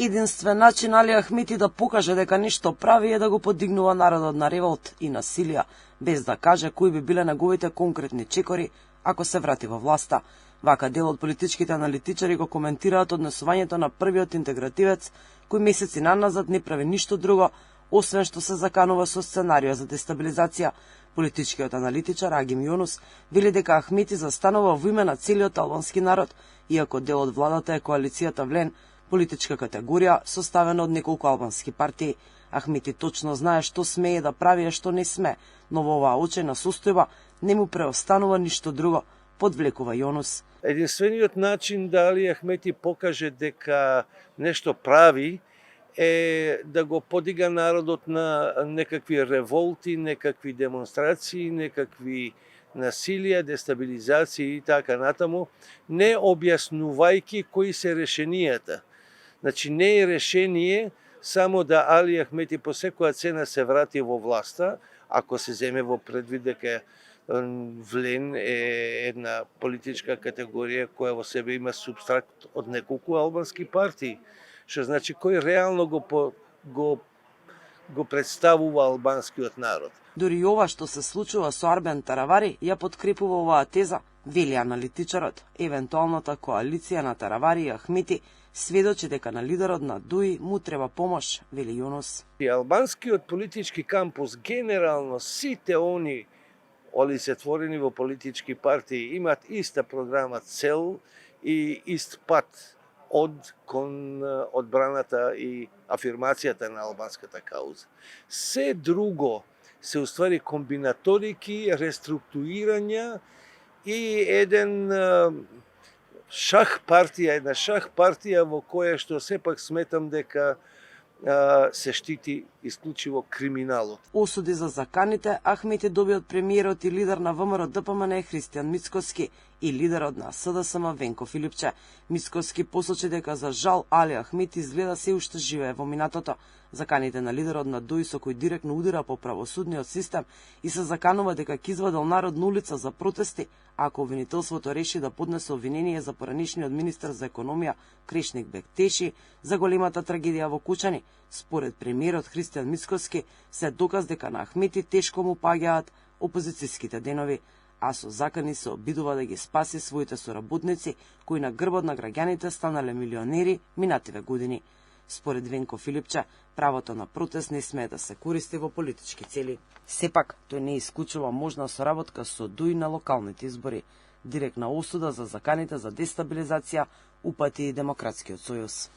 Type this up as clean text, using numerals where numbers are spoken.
Единствен начин Али Ахмети да покаже дека нешто прави е да го подигнува народот на револт и насилие, без да каже кои би биле неговите конкретни чекори ако се врати во власта. Вака дел од политичките аналитичари го коментираат однесувањето на првиот интегративец, кој месеци наназад не прави ништо друго, освен што се заканува со сценарио за дестабилизација. Политичкиот аналитичар Агим Јунус вели дека Ахмети застанува во име на целиот албански народ, иако дел од владата е коалицијата Влен, политичка категорија составена од неколку албански партии. Ахмети точно знае што смее да прави и што не сме, но во оваа очајна состојба не му преостанува ништо друго, подвлекува Јунус. Единствениот начин да Али Ахмети покаже дека нешто прави е да го подига народот на некакви револти, некакви демонстрации, некакви насилија, дестабилизации и така натаму, не објаснувајќи кои се решенијата. Значи не е решение само да Али Ахмети по секоја цена се врати во власта, ако се земе во предвид дека Влен е една политичка категорија која во себе има субстракт од неколку албански партии, што значи кој реално го представува албанскиот народ. Дури и ова што се случува со Арбен Таравари ја подкрепува оваа теза, вели аналитичарот. Евентуалната коалиција на Таравари и Ахмети сведочи дека на лидерот на ДУИ му треба помош, вели Јунус. Албанскиот политички кампус, генерално сите они олицетворени во политички партии имаат иста програма, цел и ист пат кон одбраната и афирмацијата на албанската кауза. Се друго се уствари комбинаторики, реструктурирања и една шах партија во која што сепак сметам дека се штити исклучиво криминалот. Осуди за заканите Ахмети доби од премиерот и лидер на ВМРО ДПМН Христијан Мицкоски и лидерот на СДСМ Венко Филипче. Мицкоски посочи дека за жал Али Ахмети изгледа се уште живее во минатото. Заканите на лидерот на ДУИ со кој директно удира по правосудниот систем и се заканува дека ќе извадел народ на улица за протести, ако обвинителството реши да поднесе обвинение за поранешниот министер за економија Крешник Бектеши за големата трагедија во Кучани. Според премиерот Христијан Мицкоски се доказ дека на Ахмети тешко му паѓаат опозицијските денови, а со закани се обидува да ги спаси своите соработници кои на грбот на граѓаните станале милионери минативе години. Според Венко Филипче, правото на протест не смее да се користи во политички цели. Сепак, тој не исклучува можна соработка со ДУИ на локалните избори. Директна осуда за заканите за дестабилизација упати и Демократскиот сојуз.